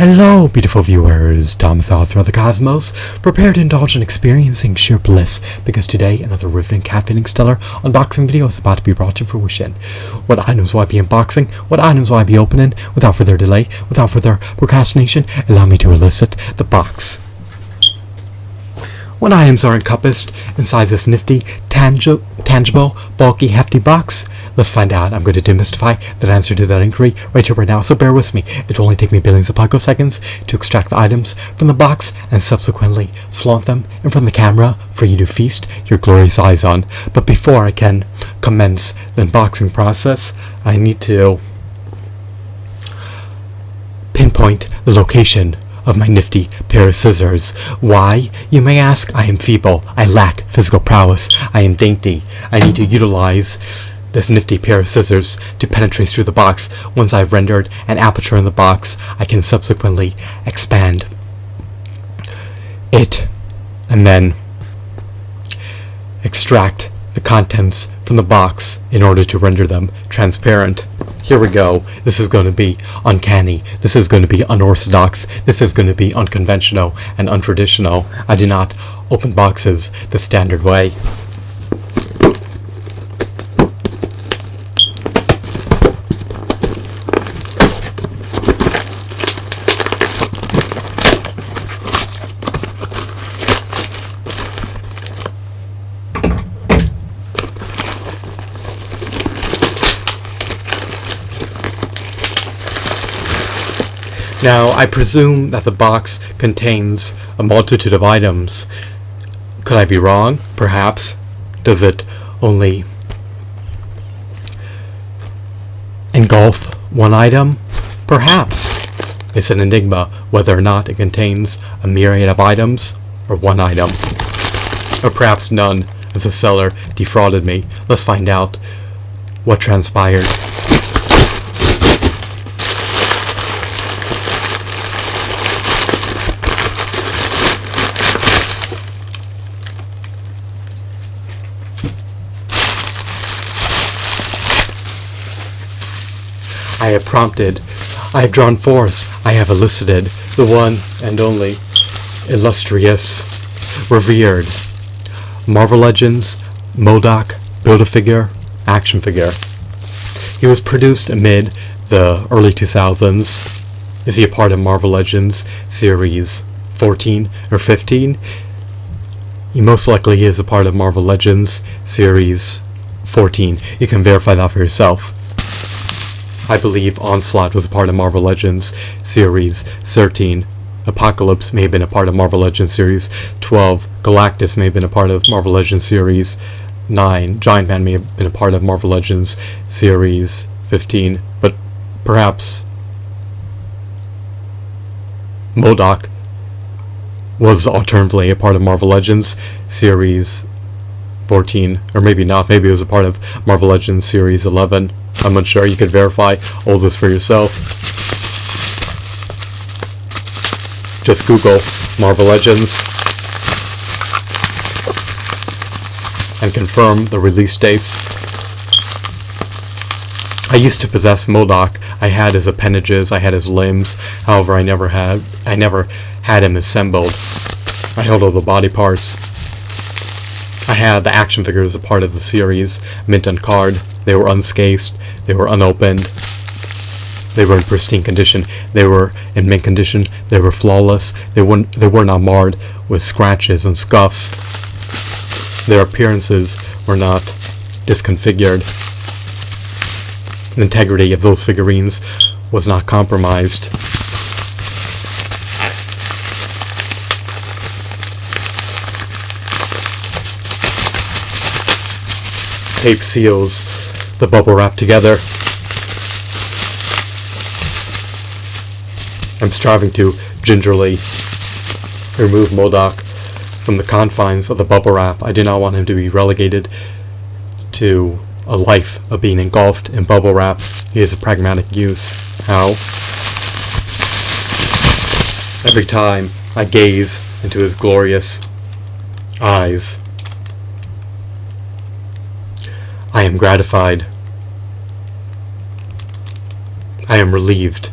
Hello, beautiful viewers. Thomas, all throughout the cosmos. Prepare to indulge in experiencing sheer bliss, because today another riveting captivating stellar unboxing video is about to be brought to fruition. What items will I be unboxing? What items will I be opening? Without further delay, without further procrastination, allow me to elicit the box. What items are encompassed inside this nifty, tangible, bulky, hefty box? Let's find out. I'm going to demystify that answer to that inquiry right here, right now, so bear with me. It will only take me billions of picoseconds to extract the items from the box and subsequently flaunt them in front of the camera for you to feast your glorious eyes on. But before I can commence the unboxing process, I need to pinpoint the location of my nifty pair of scissors. Why, you may ask? I am feeble. I lack physical prowess. I am dainty. I need to utilize this nifty pair of scissors to penetrate through the box. Once I've rendered an aperture in the box, I can subsequently expand it and then extract the contents from the box in order to render them transparent. Here we go. This is going to be uncanny. This is going to be unorthodox. This is going to be unconventional and untraditional. I do not open boxes the standard way. Now, I presume that the box contains a multitude of items. Could I be wrong? Perhaps. Does it only engulf one item? Perhaps. It's an enigma whether or not it contains a myriad of items or one item. Or perhaps none, as the seller defrauded me. Let's find out what transpired. I have prompted, I have drawn forth, I have elicited the one and only illustrious, revered Marvel Legends MODOK Build-A-Figure action figure. He was produced amid the early 2000s. Is he a part of Marvel Legends series 14 or 15? He most likely is a part of Marvel Legends series 14. You can verify that for yourself. I believe Onslaught was a part of Marvel Legends Series 13. Apocalypse may have been a part of Marvel Legends Series 12. Galactus may have been a part of Marvel Legends Series 9. Giant Man may have been a part of Marvel Legends Series 15. But perhaps MODOK was alternatively a part of Marvel Legends Series 14. Or maybe not. Maybe it was a part of Marvel Legends Series 11. I'm unsure. You can verify all this for yourself. Just Google Marvel Legends and confirm the release dates. I used to possess MODOK. I had his appendages, I had his limbs. However, I never had him assembled. I held all the body parts. I had the action figures as a part of the series, mint on card. They were unscathed, they were unopened, they were in pristine condition, they were in mint condition, they were flawless, they were not marred with scratches and scuffs. Their appearances were not disconfigured. The integrity of those figurines was not compromised. Tape seals the bubble wrap together. I'm striving to gingerly remove MODOK from the confines of the bubble wrap. I do not want him to be relegated to a life of being engulfed in bubble wrap. He is a pragmatic use. How? Every time I gaze into his glorious eyes, I am gratified. I am relieved.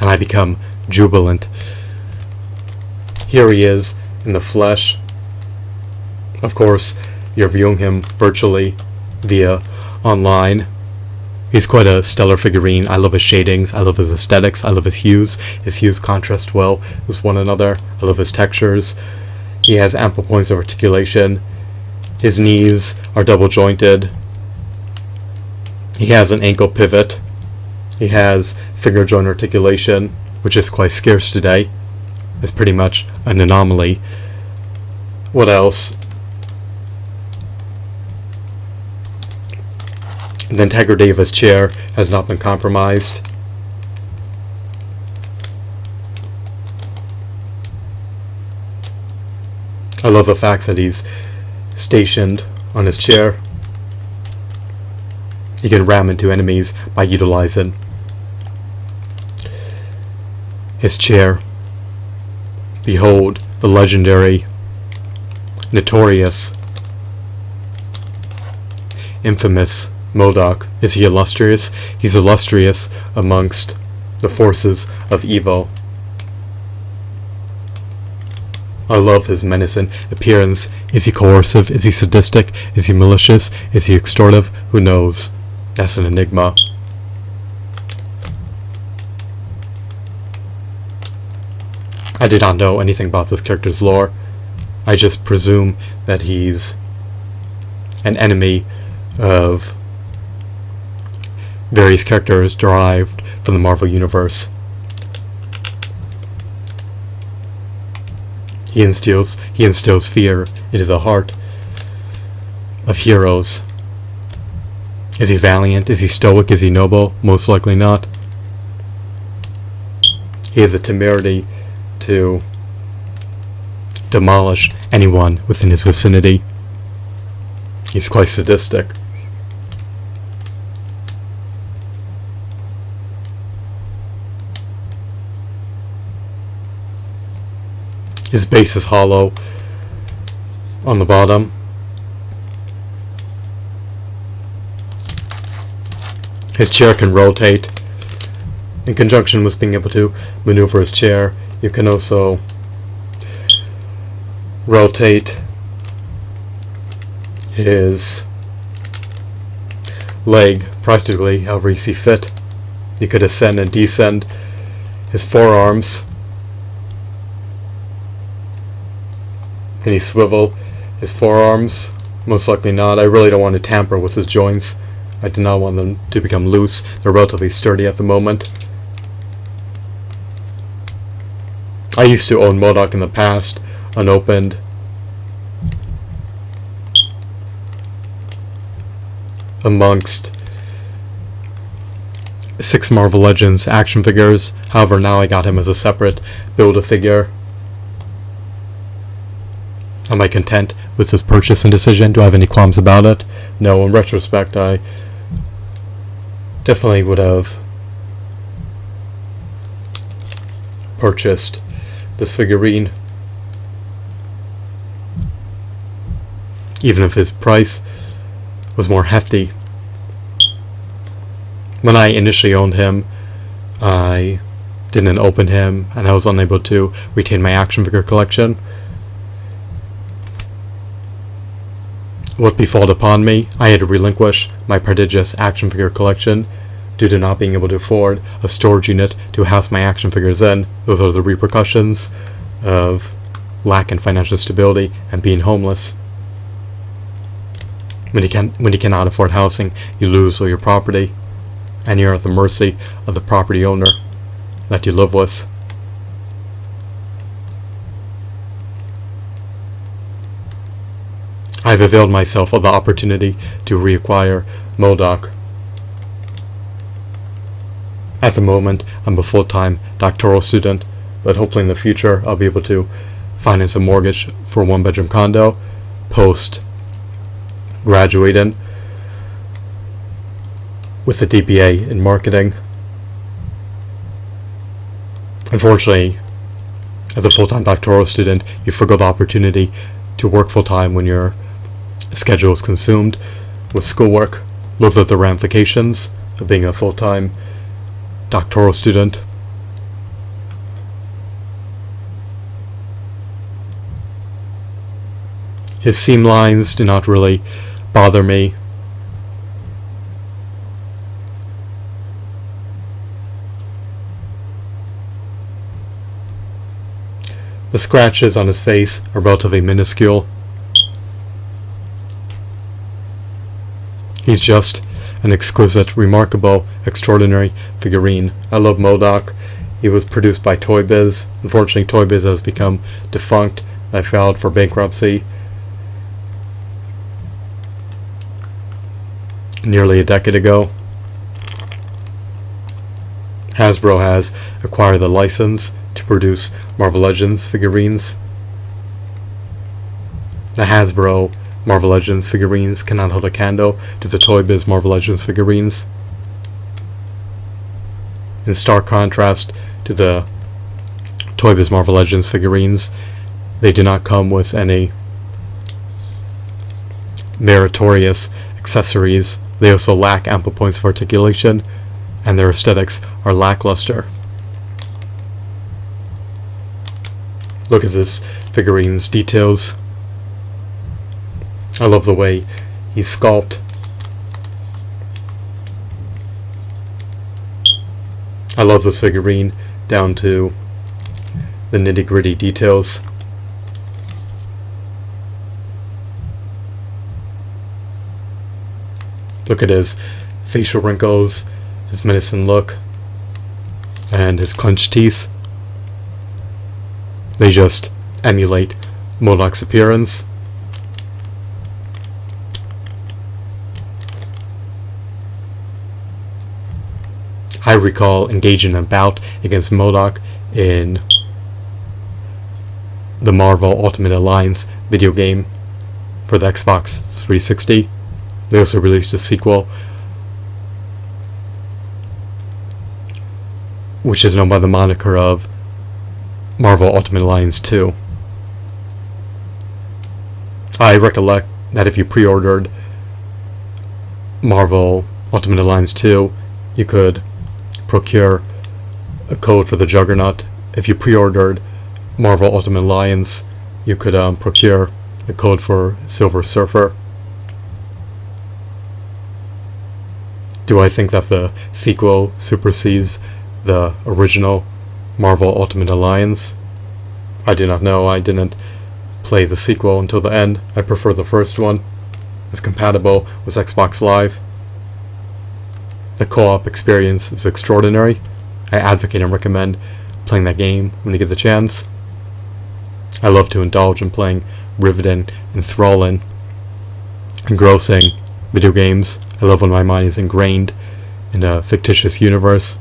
and I become jubilant. Here he is in the flesh. Of course, you're viewing him virtually via online. He's quite a stellar figurine. I love his shadings, I love his aesthetics, I love his hues. His hues contrast well with one another. I love his textures. He has ample points of articulation. His knees are double jointed. He has an ankle pivot. He has finger joint articulation, which is quite scarce today. It's pretty much an anomaly. What else? The integrity of his chair has not been compromised. I love the fact that he's stationed on his chair. He can ram into enemies by utilizing his chair. Behold the legendary, notorious, infamous MODOK. Is he illustrious? He's illustrious amongst the forces of evil. I love his menacing appearance. Is he coercive? Is he sadistic? Is he malicious? Is he extortive? Who knows? That's an enigma. I did not know anything about this character's lore. I just presume that he's an enemy of various characters derived from the Marvel Universe. He instills fear into the heart of heroes. Is he valiant? Is he stoic? Is he noble? Most likely not. He has the temerity to demolish anyone within his vicinity. He's quite sadistic. His base is hollow on the bottom. His chair can rotate. In conjunction with being able to maneuver his chair, you can also rotate his leg practically however you see fit. You could ascend and descend his forearms. Can he swivel his forearms? Most likely not. I really don't want to tamper with his joints. I do not want them to become loose. They're relatively sturdy at the moment. I used to own MODOK in the past, unopened. Amongst 6 Marvel Legends action figures. However, now I got him as a separate Build-A-Figure. Am I content with this purchase and decision? Do I have any qualms about it? No, in retrospect, I definitely would have purchased this figurine, even if his price was more hefty. When I initially owned him, I didn't open him, and I was unable to retain my action figure collection. What befalled upon me? I had to relinquish my prodigious action figure collection due to not being able to afford a storage unit to house my action figures in. Those are the repercussions of lack in financial stability and being homeless. When you cannot afford housing, you lose all your property, and you're at the mercy of the property owner that you live with. I've availed myself of the opportunity to reacquire MODOK. At the moment, I'm a full-time doctoral student, but hopefully in the future I'll be able to finance a mortgage for a 1-bedroom condo post-graduating with a DBA in marketing. Unfortunately, as a full-time doctoral student, you forgo the opportunity to work full-time when your schedule is consumed with schoolwork. Those are the ramifications of being a full-time doctoral student. His seam lines do not really bother me. The scratches on his face are relatively minuscule. He's just an exquisite, remarkable, extraordinary figurine. I love MODOK. He was produced by Toy Biz. Unfortunately, Toy Biz has become defunct. I filed for bankruptcy nearly a decade ago. Hasbro has acquired the license to produce Marvel Legends figurines. The Hasbro Marvel Legends figurines cannot hold a candle to the Toy Biz Marvel Legends figurines. In stark contrast to the Toy Biz Marvel Legends figurines, they do not come with any meritorious accessories. They also lack ample points of articulation, and their aesthetics are lackluster. Look at this figurine's details. I love the way he's sculpted. I love this figurine down to the nitty-gritty details. Look at his facial wrinkles, his menacing look, and his clenched teeth. They just emulate MODOK's appearance. I recall engaging in a bout against MODOK in the Marvel Ultimate Alliance video game for the Xbox 360. They also released a sequel, which is known by the moniker of Marvel Ultimate Alliance 2. I recollect that if you pre-ordered Marvel Ultimate Alliance 2, you could procure a code for the Juggernaut. If you pre-ordered Marvel Ultimate Alliance, you could procure a code for Silver Surfer. Do I think that the sequel supersedes the original Marvel Ultimate Alliance? I do not know. I didn't play the sequel until the end. I prefer the first one. It's compatible with Xbox Live. The co-op experience is extraordinary. I advocate and recommend playing that game when you get the chance. I love to indulge in playing riveting, enthralling, engrossing video games. I love when my mind is ingrained in a fictitious universe.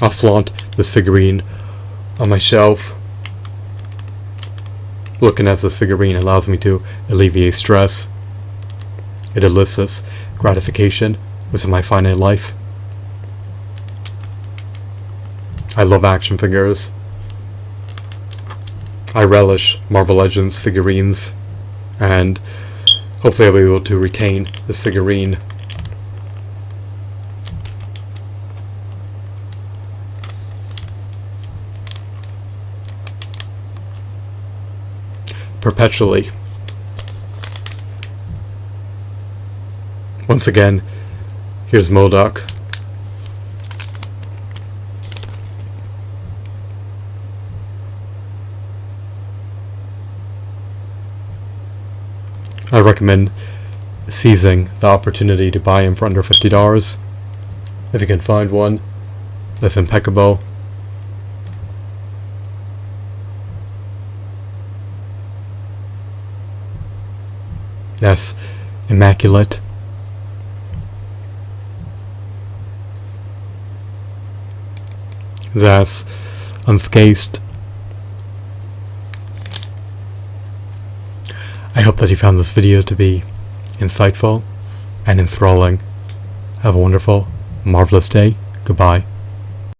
I'll flaunt this figurine on my shelf. Looking at this figurine allows me to alleviate stress. It elicits gratification within my finite life. I love action figures. I relish Marvel Legends figurines, and hopefully I'll be able to retain this figurine. Perpetually. Once again, here's MODOK. I recommend seizing the opportunity to buy him for under $50. If you can find one that's impeccable. That's immaculate. That's unscathed. I hope that you found this video to be insightful and enthralling. Have a wonderful, marvelous day. Goodbye.